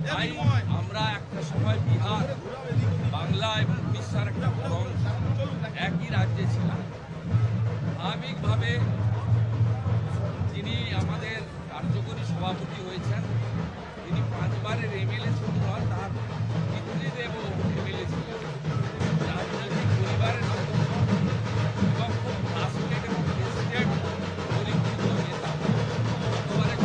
তাই আমরা একটা সময় বিহার, বাংলা এবং উড়িষ্যার একটা বড় অংশ একই রাজ্যে ছিলাম। স্বাভাবিকভাবে যিনি আমাদের কার্যকরী সভাপতি হয়েছেন, তিনি 5 বারের এমএলএ শুধু নয়, তার পিতৃদেবও এমএলএ ছিলেন। রাজনৈতিক পরিবারের সদস্য এবং খুব ক্লাসমেট এবং প্রেসিডেন্ট পরিচিত নেতা। গতবারে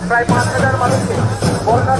প্রায় 5,000 মানুষকে বন্যার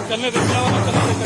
चलने दे, चलने दे।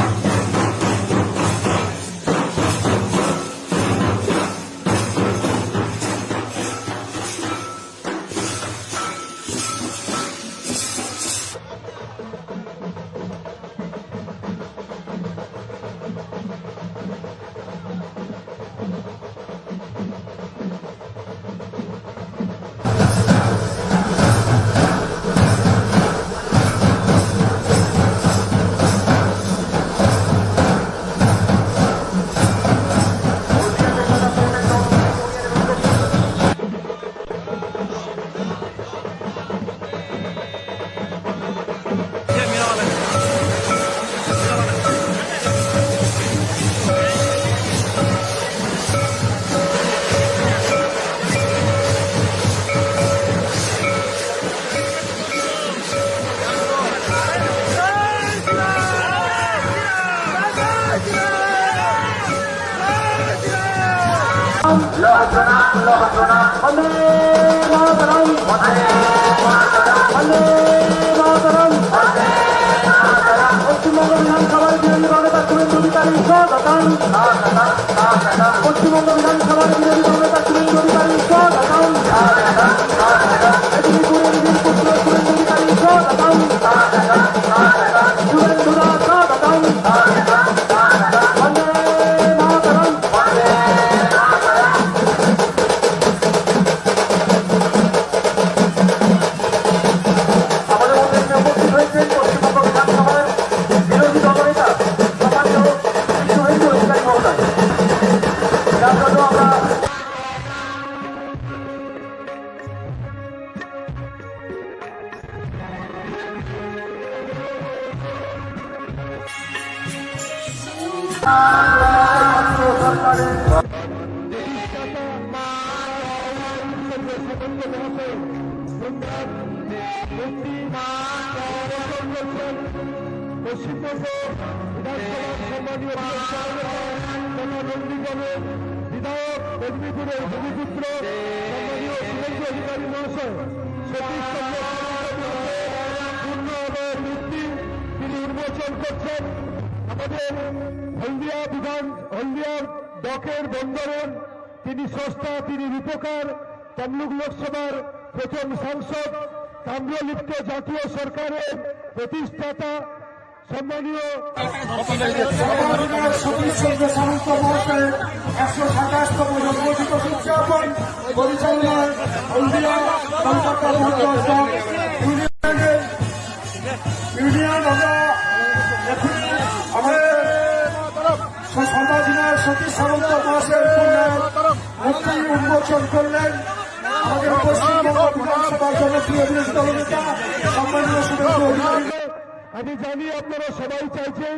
পশ্চিমবঙ্গ বিধানসভার বিরোধী দলনেতা শুভেন্দু অধিকারী স্বাগতম। পশ্চিমবঙ্গ বিধানসভার বিরোধী দলনেতা শুভেন্দু অধিকারী স্বাগতম। মেদিনীপুরের বীরপুত্র শুভেন্দু অধিকারী স্বাগতম। শুভেন্দুরা স্বাগতম। বন্দে মাতরম। আমাদের মধ্যে উপস্থিত হয়েছেন পশ্চিমবঙ্গ বিধানসভার বিরোধী দলনেতা সম্মানীয় শুভেন্দু অধিকারী মহোদয়, যার জন্য আমরা সরকারের পশ্চিমবঙ্গ বিধানসভার সম্মানীয় বিধায়ক মেদিনীপুরের ভূমিপুত্র সম্মানীয় শুভেন্দু অধিকারী মহাশয় পূর্ণ মূর্তি তিনি উন্মোচন করছেন। আমাদের হলদিয়া ডকের বন্দরের তিনি স্রষ্টা, তিনি রূপকার, তমলুক লোকসভার প্রথম সাংসদ, তাম্রলিপ্ত জাতীয় সরকারের প্রতিষ্ঠাতা সম্মানীয় সতীশ চন্দ্র সামন্ত মহাশয়ের 127তম জন্মদিবস উদযাপন পরিচালনায় হলদিয়া কলকাতা ইউনিয়ন আমরা এখনই আমাদের সর্বাধিনায়ক সতীশ সামন্ত মহাশয়ের মূর্তি উন্মোচন করলেন। আমাদের পশ্চিমবঙ্গ বিধানসভার জনপ্রিয় বিরোধী দলনেতা সম্মানীয় শুভেন্দু অধিকারী। আমি জানি আপনারা সবাই চাইছেন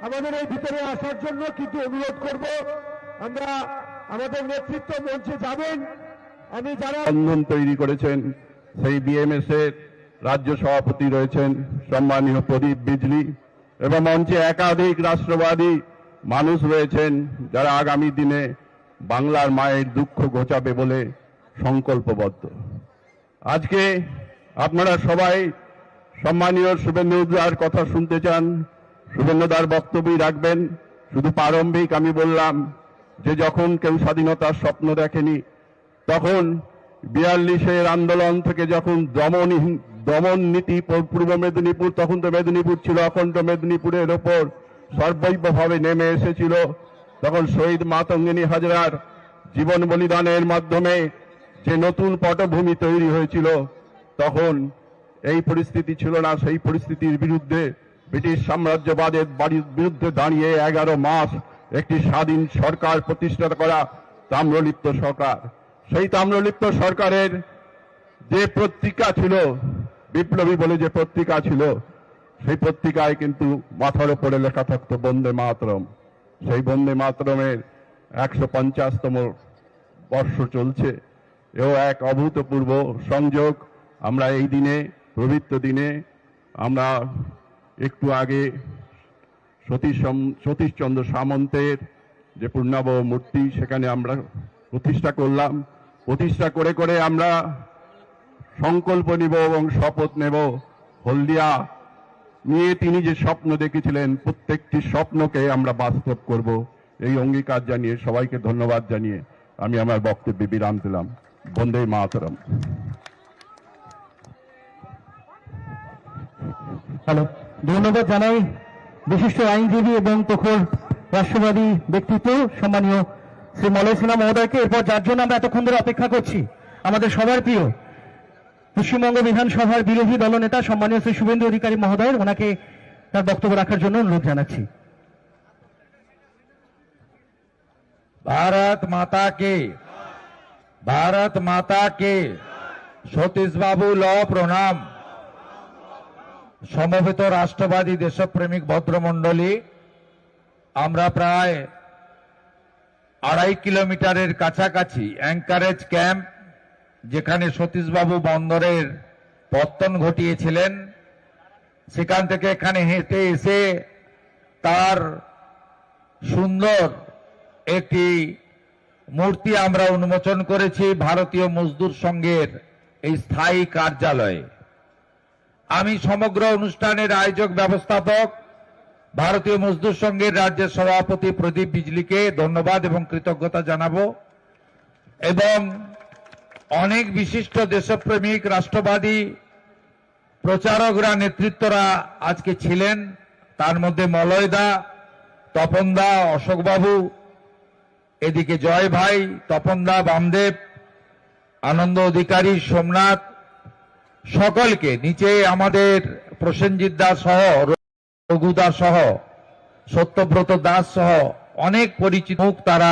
আমাদের এই ভিতরে আসার জন্য, কিন্তু অনুরোধ করব আমরা আমাদের নেতৃত্ব মঞ্চে যাবেন। আমি যারা বন্ধন তৈরি করেছেন সেই বিএমএস এর রাজ্য সভাপতি রয়েছেন সম্মানীয় প্রদীপ বিজলি, এবং মঞ্চে একাধিক রাষ্ট্রবাদী মানুষ রয়েছেন যারা আগামী দিনে বাংলার মায়ের দুঃখ ঘোচাবে বলে সংকল্পবদ্ধ। আজকে আপনারা সবাই সম্মানীয় শুভেন্দুদার কথা শুনতে চান, শুভেন্দুদার বক্তব্যই রাখবেন। শুধু প্রারম্ভিক আমি বললাম যে যখন কেউ স্বাধীনতার স্বপ্ন দেখেনি, তখন 42-এর আন্দোলন থেকে যখন দমন নীতি পূর্ব মেদিনীপুর, তখন তো মেদিনীপুর ছিল অখণ্ড, মেদিনীপুরের ওপর সর্বৈবভাবে নেমে এসেছিল, তখন শহীদ মাতঙ্গিনী হাজরার জীবন বলিদানের মাধ্যমে যে নতুন পটভূমি তৈরি হয়েছিল, তখন এই পরিস্থিতি ছিল না। সেই পরিস্থিতির বিরুদ্ধে ব্রিটিশ সাম্রাজ্যবাদের বিরুদ্ধে দাঁড়িয়ে 11 মাস একটি স্বাধীন সরকার প্রতিষ্ঠা করা তাম্রলিপ্ত সরকার। সেই তাম্রলিপ্ত সরকারের যে পত্রিকা ছিল, বিপ্লবী বলে যে পত্রিকা ছিল, সেই পত্রিকায় কিন্তু মাথার উপরে লেখা থাকতো বন্দে মাতরম। সেই বন্দে মাতরমের 150তম বর্ষ চলছে। এও এক অভূতপূর্ব সংযোগ। আমরা এই দিনে, পবিত্র দিনে, আমরা একটু আগে সতীশচন্দ্র সামন্তের যে পূর্ণাব মূর্তি, সেখানে আমরা প্রতিষ্ঠা করলাম। প্রতিষ্ঠা করে করে আমরা সংকল্প নিব এবং শপথ নেব, হলদিয়া নিয়ে তিনি যে স্বপ্ন দেখেছিলেন, প্রত্যেকটি স্বপ্নকে আমরা বাস্তব করব। এই অঙ্গীকার জানিয়ে সবাইকে ধন্যবাদ জানিয়ে আমি আমার বক্তব্যে বিরাম দিলাম। বন্দে মাতরম। হ্যালো, ধন্যবাদ জানাই বিশিষ্ট আইনজীবী এবং প্রখর রাষ্ট্রবাদী ব্যক্তিত্ব সম্মানীয় শ্রী মলয় সিনহা মহোদয়কে। এরপর যার জন্য আমরা এতক্ষণ ধরে অপেক্ষা করছি, আমাদের সবার প্রিয় পশ্চিমবঙ্গ বিধানসভার বিরোধী দলনেতা সম্মানীয় শ্রী শুভেন্দু অধিকারী মহোদয়ের, ওনাকে তার বক্তব্য রাখার জন্য অনুরোধ জানাচ্ছি। भारत माता के सतीश बाबू ल प्रणाम। समवेत राष्ट्रवादी देशप्रेमिक भद्रमंडली, আমরা প্রায় 2.5 কিলোমিটারের কাছাকাছি অ্যাঙ্কারেজ ক্যাম্প, যেখানে সতীশ বাবু বন্দরের পত্তন ঘটিয়েছিলেন, সেখান থেকে এখানে হেঁটে এসে তার সুন্দর একটি মূর্তি আমরা উন্মোচন করেছি ভারতীয় মজদুর সংঘের এই স্থায়ী কার্যালয়ে। আমি সমগ্র অনুষ্ঠানের আয়োজক ব্যবস্থাপক ভারতীয় মজদুর সংঘের রাজ্যের সভাপতি প্রদীপ বিজলিকে ধন্যবাদ এবং কৃতজ্ঞতা জানাবো, এবং অনেক বিশিষ্ট দেশপ্রেমিক রাষ্ট্রবাদী প্রচারকরা, নেতৃত্বরা আজকে ছিলেন। তার মধ্যে মলয়দা, তপনদা, অশোকবাবু, এদিকে জয় ভাই, তপনদা, বামদেব, আনন্দ অধিকারী, সোমনাথ, সকলকে, নিচে আমাদের প্রসেনজিৎ দাস সহ, রঘু দাস সহ, সত্যব্রত দাস সহ অনেক পরিচিত মুখ, তারা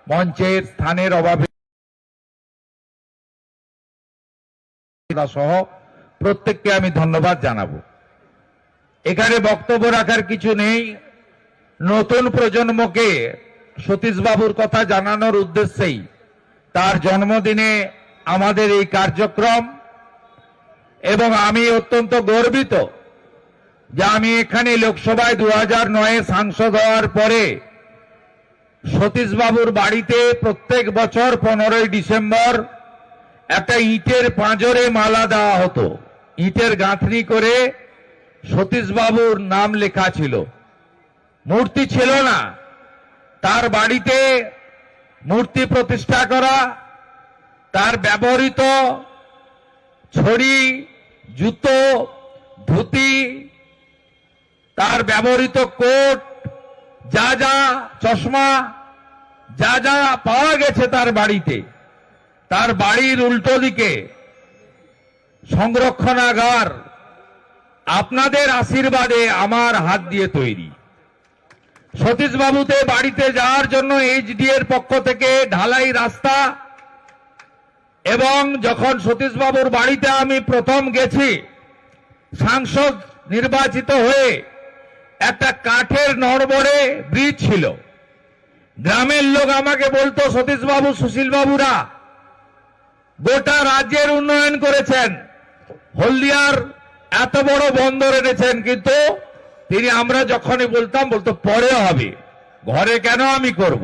মঞ্চের স্থানের অভাবে সহ প্রত্যেককে আমি ধন্যবাদ জানাবো। এখানে বক্তব্য রাখার কিছু নেই। নতুন প্রজন্মকে সতীশ বাবুর কথা জানানোর উদ্দেশ্যেই তার জন্মদিনে আমাদের এই কার্যক্রম, এবং আমি অত্যন্ত গর্বিত যে আমি এখানে লোকসভায় 2009-এ সাংসদ হওয়ার পরে সতীশ বাবুর বাড়িতে প্রত্যেক বছর 15ই ডিসেম্বর একটা ইটের পাঁজরে মালা দেওয়া হতো। ইটের গাঁথনি করে সতীশ বাবুর নাম লেখা ছিল। মূর্তি ছিল না, তার বাড়িতে মূর্তি প্রতিষ্ঠা করা, তার ব্যবহৃত ছড়ি, জুতো, ধুতি, তার ব্যবহৃত কোট, যা যা চশমা, যা যা পাওয়া গেছে তার বাড়িতে, তার বাড়ির উল্টো দিকে সংরক্ষণাগার আপনাদের আশীর্বাদে আমার হাত দিয়ে তৈরি। সতীশ বাবুতে বাড়িতে যাওয়ার জন্য এইচডি এর পক্ষ থেকে ঢালাই রাস্তা, এবং যখন সতীশ বাবুর বাড়িতে আমি প্রথম গেছি সাংসদ নির্বাচিত হয়ে, একটা কাঠের নড়বড়ে ব্রিজ ছিল। গ্রামের লোক আমাকে বলতো, সতীশ বাবু, সুশীল বাবুরা গোটা রাজ্যের উন্নয়ন করেছেন, হলদিয়ার এত বড় বন্দর এনেছেন, কিন্তু তিনি, আমরা যখনই বলতাম, বলতো পরে হবে, ঘরে কেন আমি করব।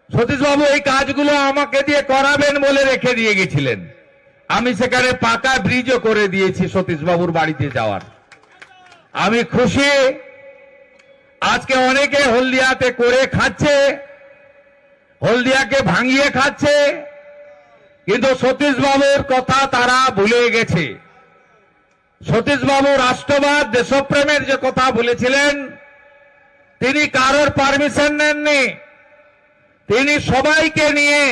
সতীশবাবু এই কাজগুলো আমাকে দিয়ে করাবেন বলে রেখে দিয়ে গেছিলেন। আমি সেখানে পাকা ব্রিজও করে দিয়েছি সতীশবাবুর বাড়িতে যাওয়ার। আমি খুশি। আজকে অনেকে হলদিয়াতে করে খাচ্ছে, হলদিয়াকে ভাঙিয়ে খাচ্ছে, কিন্তু সতীশবাবুর কথা তারা ভুলে গেছে। সতীশবাবু রাষ্ট্রবাদ দেশপ্রেমের যে কথা বলেছিলেন, তিনি কারোর পারমিশন নেননি। তিনি সবাইকে নিয়ে,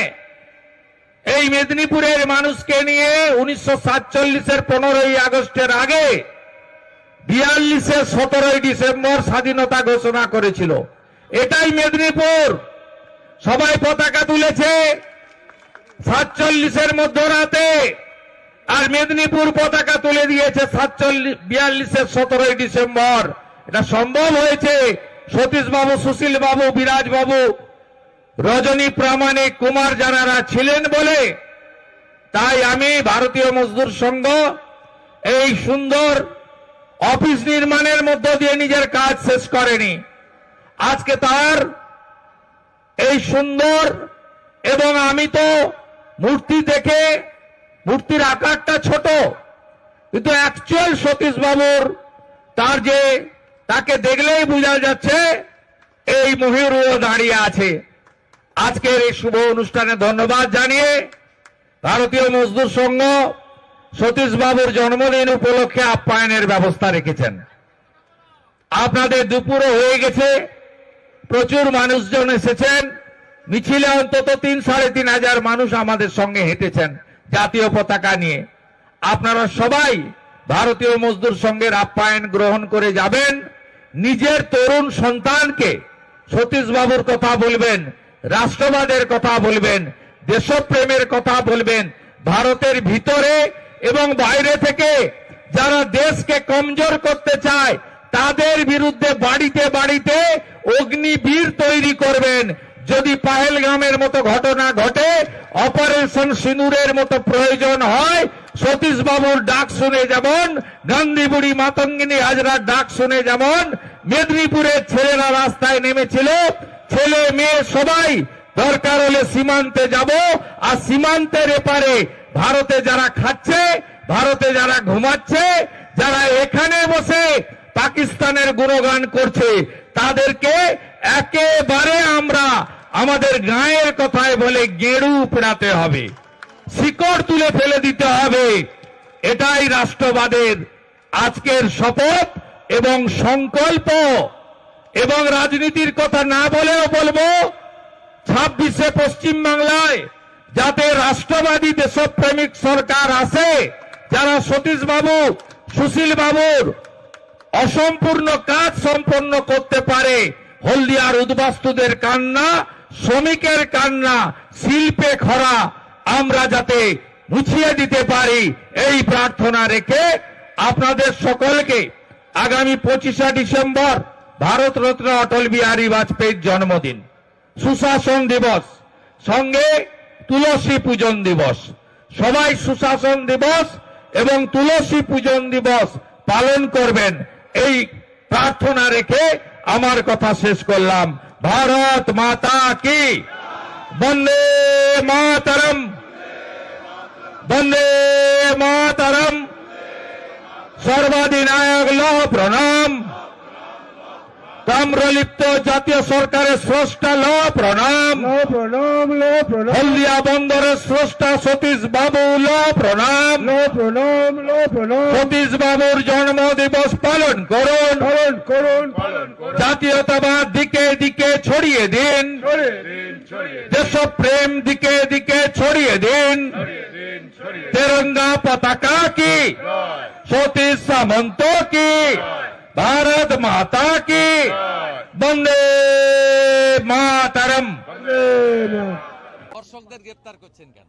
এই মেদিনীপুরের মানুষকে নিয়ে 1947-এর 15ই আগস্টের আগে 42-এর 17ই ডিসেম্বর স্বাধীনতা ঘোষণা করেছিল। এটাই মেদিনীপুর। সবাই পতাকা তুলেছে 47-এর মধ্যরাতে, আর মেদিনীপুর পতাকা তুলে দিয়েছে 42-এর 17ই ডিসেম্বর। এটা সম্ভব হয়েছে সতীশবাবু, সুশীলবাবু, বিরাজবাবু, রজনী প্রামাণিক, কুমার জানারা ছিলেন বলে। তাই আমি ভারতীয় মজদুর সংঘ এই সুন্দর অফিস নির্মাণের মধ্য দিয়ে নিজের কাজ শেষ করেনি। আজকে তার এই সুন্দর, এবং আমি তো মূর্তি দেখে, মূর্তির আকারটা ছোট, কিন্তু অ্যাকচুয়াল সতীশবাবুর তাকে দেখলেই বোঝা যাচ্ছে এই ময়ূরও দাঁড়িয়ে আছে। আজকের এই শুভ অনুষ্ঠানে ধন্যবাদ জানিয়ে ভারতীয় মজদুর সংঘ সতীশবাবুর জন্মদিন উপলক্ষে আপ্যায়নের ব্যবস্থা রেখেছেন। আপনাদের দুপুরও হয়ে গেছে, প্রচুর মানুষজন এসেছেন। মিছিলে অন্তত 3-3.5 হাজার মানুষ আমাদের সঙ্গে হেঁটেছেন জাতীয় পতাকা নিয়ে। আপনারা সবাই ভারতীয় মজদুর সংঘের আপ্যায়ন গ্রহণ করে যাবেন। নিজের তরুণ সন্তানকে সতীশবাবুর কথা বলবেন, রাষ্ট্রবাদের কথা বলবেন, দেশপ্রেমের কথা বলবেন। ভারতের ভিতরে এবং বাইরে থেকে যারা দেশকে কমজোর করতে চায় তাদের বিরুদ্ধে বাড়িতে বাড়িতে অগ্নিবীর তৈরি করবেন। যদি পাহেলগামের মতো ঘটনা ঘটে, অপারেশন সিঁদুরের মতো প্রয়োজন হয়, সতীশবাবুর ডাক শুনে যেমন, গান্ধী বুড়ি মাতঙ্গিনী হাজরার ডাক শুনে যেমন মেদিনীপুরের ছেলেরা রাস্তায় নেমেছিল, ছেলে মেয়ে সবাই দরকার হলে সীমান্তে যাব, আর সীমান্তের এপারে ভারতে যারা খাচ্ছে, ভারতে যারা ঘুমাচ্ছে, যারা এখানে বসে পাকিস্তানের গুণগান করছে, তাদেরকে একেবারে আমরা আমাদের গায়ের কথায় বলে গেড়ু পেড়াতে হবে, শিকড় তুলে ফেলে দিতে হবে। এটাই রাষ্ট্রবাদের আজকের শপথ এবং সংকল্প। এবং রাজনীতির কথা না বলেও বলবো, 26শে পশ্চিমবাংলায় যাতে রাষ্ট্রবাদী দেশপ্রেমিক সরকার আসে, যারা সতীশবাবু, সুশীলবাবুর অসম্পূর্ণ কাজ সম্পন্ন করতে পারে। হলদিয়ার উদ্বাস্তুদের কান্না, শ্রমিকের কান্না, শিল্পে খরা আমরা যাতে মুছিয়ে দিতে পারি, এই প্রার্থনা রেখে আপনাদের সকলকে আগামী 25শে ডিসেম্বর ভারতরত্ন অটল বিহারী বাজপেয়ীর জন্মদিন, সুশাসন দিবস, সঙ্গে তুলসী পূজন দিবস। সবাই সুশাসন দিবস এবং তুলসী পূজন দিবস পালন করবেন, এই প্রার্থনা রেখে আমার কথা শেষ করলাম। ভারত মাতা কি, বন্দে মাতরম, বন্দে মাতরম। সর্বাধিনায়ক ল প্রণাম, তাম্রলিপ্ত জাতীয় সরকারের স্রষ্টা ল প্রণাম, প্রণাম, হলদিয়া বন্দরের স্রষ্টা সতীশ বাবু ল প্রণাম, প্রণাম, প্রণাম, সতীশ বাবুর জন্ম দিবস পালন করুন, করুন, জাতীয়তাবাদ দিকে দিকে ছড়িয়ে দিন, দেশপ্রেম দিকে দিকে ছড়িয়ে দিন। তেরঙ্গা পতাকা কি, সতীশ সামন্ত কি, ভারত মাতা কি, বন্দে মাতরম। দর্শকদের গ্রেপ্তার করছেন কেন?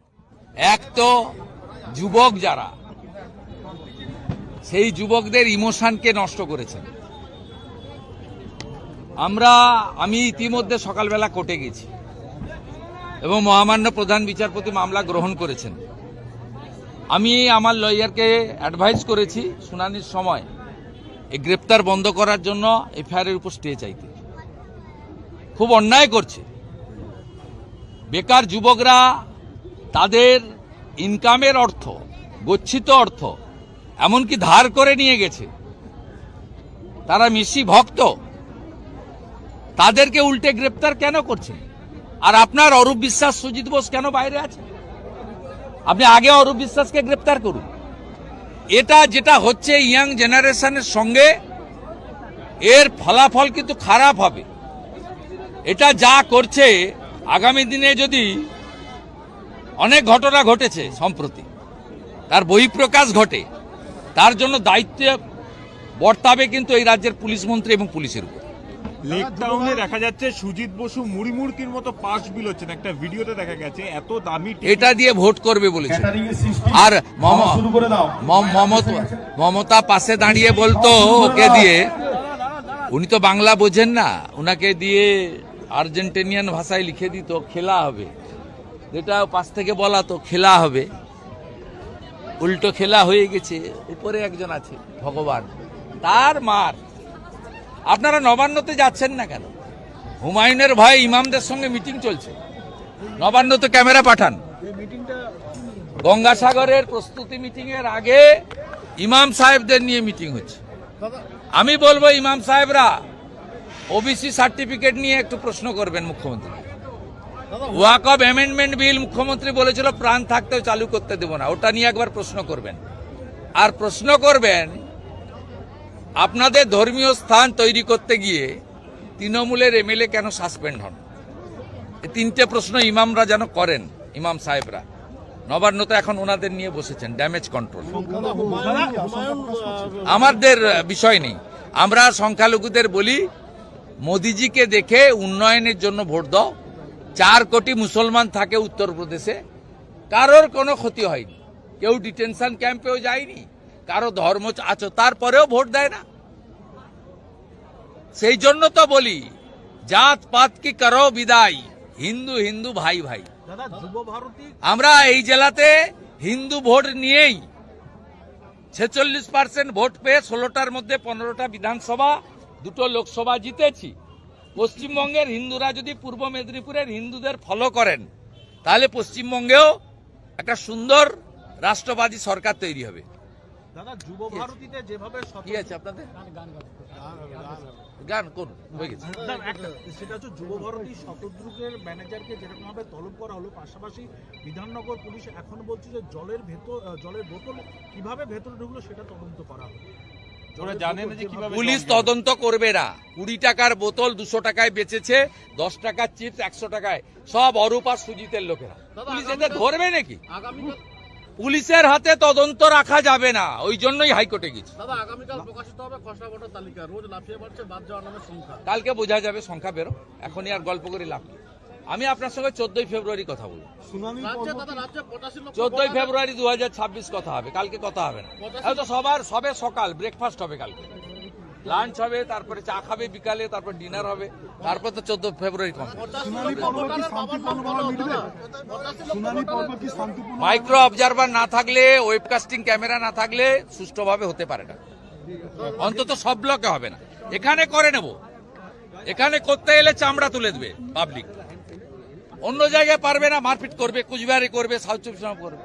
এক তো যুবক যারা, সেই যুবকদের ইমোশনকে নষ্ট করেছেন। আমি ইতিমধ্যে সকালবেলা কোর্টে গেছি এবং মহামান্য প্রধান বিচারপতি মামলা গ্রহণ করেছেন। আমি আমার লয়ারকে অ্যাডভাইস করেছি শুনানির সময় এই গ্রেপ্তার বন্ধ করার জন্য এফআইআর এর উপর স্টে চাইতে। খুব অন্যায় করছে, বেকার যুবকরা তাদের ইনকামের অর্থ, গচ্ছিত অর্থ এমনকি ধার করে নিয়ে গেছে, তারা মিশি ভক্ত, তাদেরকে উল্টে গ্রেপ্তার কেন করছেন? আর আপনার অরূপ বিশ্বাস, সুজিত বোস কেন বাইরে আছে? আপনি আগে অরূপ বিশ্বাসকে গ্রেপ্তার করুন। এটা যেটা হচ্ছে ইয়াং জেনারেশনের সঙ্গে, এর ফলাফল কিন্তু খারাপ হবে। এটা যা করছে আগামী দিনে যদি অনেক ঘটনা ঘটেছে সম্প্রতি, তার বহিঃপ্রকাশ ঘটে, তার জন্য দায়িত্ব বর্তাবে কিন্তু এই রাজ্যের পুলিশ মন্ত্রী এবং পুলিশের উপর। লেক টাউনে দেখা যাচ্ছে সুজিত বসু মুড়িমুড়কির মতো পাশ বিল হচ্ছেন, একটা ভিডিওতে দেখা গেছে। এত দামি এটা দিয়ে ভোট করবে বলেছে। আর মমতা পাশে দাঁড়িয়ে বলতো ওকে দিয়ে, উনি তো বাংলা বোঝেন না, উনাকে দিয়ে আর্জেন্টিনিয়ান ভাষায় লিখে দিত খেলা হবে, যেটা পাশ থেকে বলা তো খেলা হবে, উল্টো খেলা হয়ে গেছে। উপরে একজন আছে ভগবান, তার মার। আপনারা নবান্নতে যাচ্ছেন না কেন? হুমায়ুনের ভয়ে ইমামদের সঙ্গে মিটিং চলছে, নবান্নতে ক্যামেরা পাঠান। গঙ্গাসাগরের প্রস্তুতি মিটিং এর আগে ইমাম সাহেবদের নিয়ে মিটিং হচ্ছে। আমি বলবো ইমাম সাহেবরা ওবিসি সার্টিফিকেট নিয়ে একটু প্রশ্ন করবেন মুখ্যমন্ত্রী। ওয়াকফ অ্যামেন্ডমেন্ট বিল মুখ্যমন্ত্রী বলেছিল প্রাণ থাকতেও চালু করতে দেব না, ওটা নিয়ে একবার প্রশ্ন করবেন। আর প্রশ্ন করবেন আপনাদের ধর্মীয় স্থান তৈরি করতে গিয়ে তৃণমূলের এমএলএ কেন সাসপেন্ড হন। এই তিনটে প্রশ্ন ইমামরা যেন করেন, ইমাম সাহেবরা। নবান্নতে এখন ওনাদের নিয়ে বসেছেন, ড্যামেজ কন্ট্রোল। আমাদের বিষয় নেই, আমরা সংখ্যালঘুদের বলি মোদিজিকে দেখে উন্নয়নের জন্য ভোট দাও। 4 কোটি মুসলমান থাকে উত্তরপ্রদেশে, কারোর কোনো ক্ষতি হয়নি, কেউ ডিটেনশন ক্যাম্পেও যায়নি, কারো ধর্ম আছো তারপরেও ভোট দেয় না। সেই জন্য তো বলি জাত পাত কি করো বিদায়, হিন্দু হিন্দু ভাই ভাই। আমরা এই জেলাতে হিন্দু ভোট নিয়েই 46% ভোট পেয়ে 16টার মধ্যে 15টা বিধানসভা, 2টো লোকসভা জিতেছি। পশ্চিমবঙ্গের হিন্দুরা যদি পূর্ব মেদিনীপুরের হিন্দুদের ফলো করেন, তাহলে পশ্চিমবঙ্গেও একটা সুন্দর রাষ্ট্রবাদী সরকার তৈরি হবে। দাদা, যুব ভারতীতে যেভাবে কি আছে আপনাদের গান করুন হয়ে গেছে। সেটা হচ্ছে যুব ভারতী শতদ্রুগের ম্যানেজারকে যেরকম ভাবে তলব করা হলো, পাশাপাশি বিধাননগর পুলিশ এখন বলছে যে জলের বোতল কিভাবে ভেতরে ঢুকলো সেটা তদন্ত করা হবে। ওরা জানেন যে কিভাবে পুলিশ তদন্ত করবে না। 20 টাকার বোতল 200 টাকায় বেচেছে, 10 টাকার চিপস 100 টাকায়, সব অরূপ আর সুজিতের লোকেরা। পুলিশ এদের ধরবে নাকি? পুলিশের হাতে তদন্ত রাখা যাবে না, ওই জন্যই হাইকোর্টে গেছি। দাদা, আগামীকাল প্রকাশিত হবে খসড়া ভোটার তালিকা, রোজ লাফিয়ে বাড়ছে বাদ যাওয়ার নামের সংখ্যা। কালকে বোঝা যাবে সংখ্যা বেরো, এখনই আর গল্প করে লাভ নেই। আমি আপনার সঙ্গে 14ই ফেব্রুয়ারি কথা বলবো। 14ই ফেব্রুয়ারি 2026 কথা হবে, কালকে কথা হবে না। হয়তো সবে সকাল ব্রেকফাস্ট হবে, কালকে লাঞ্চ হবে, তারপরে চা খাবে বিকালে, তারপর ডিনার হবে, তারপর তো 14 ফেব্রুয়ারি কম। মাইক্রো অবজারভার না থাকলে, ওয়েবকাস্টিং ক্যামেরা না থাকলে সুষ্ঠুভাবে হতে পারে না। অন্তত সব ব্লকে হবে না। এখানে করে নেব, এখানে করতে এলে চামড়া তুলে দেবে পাবলিক। অন্য জায়গায় পারবে না, মারপিট করবে, কুচবিহারে করবে, সাউথ চব্বিশ পরগনা করবে।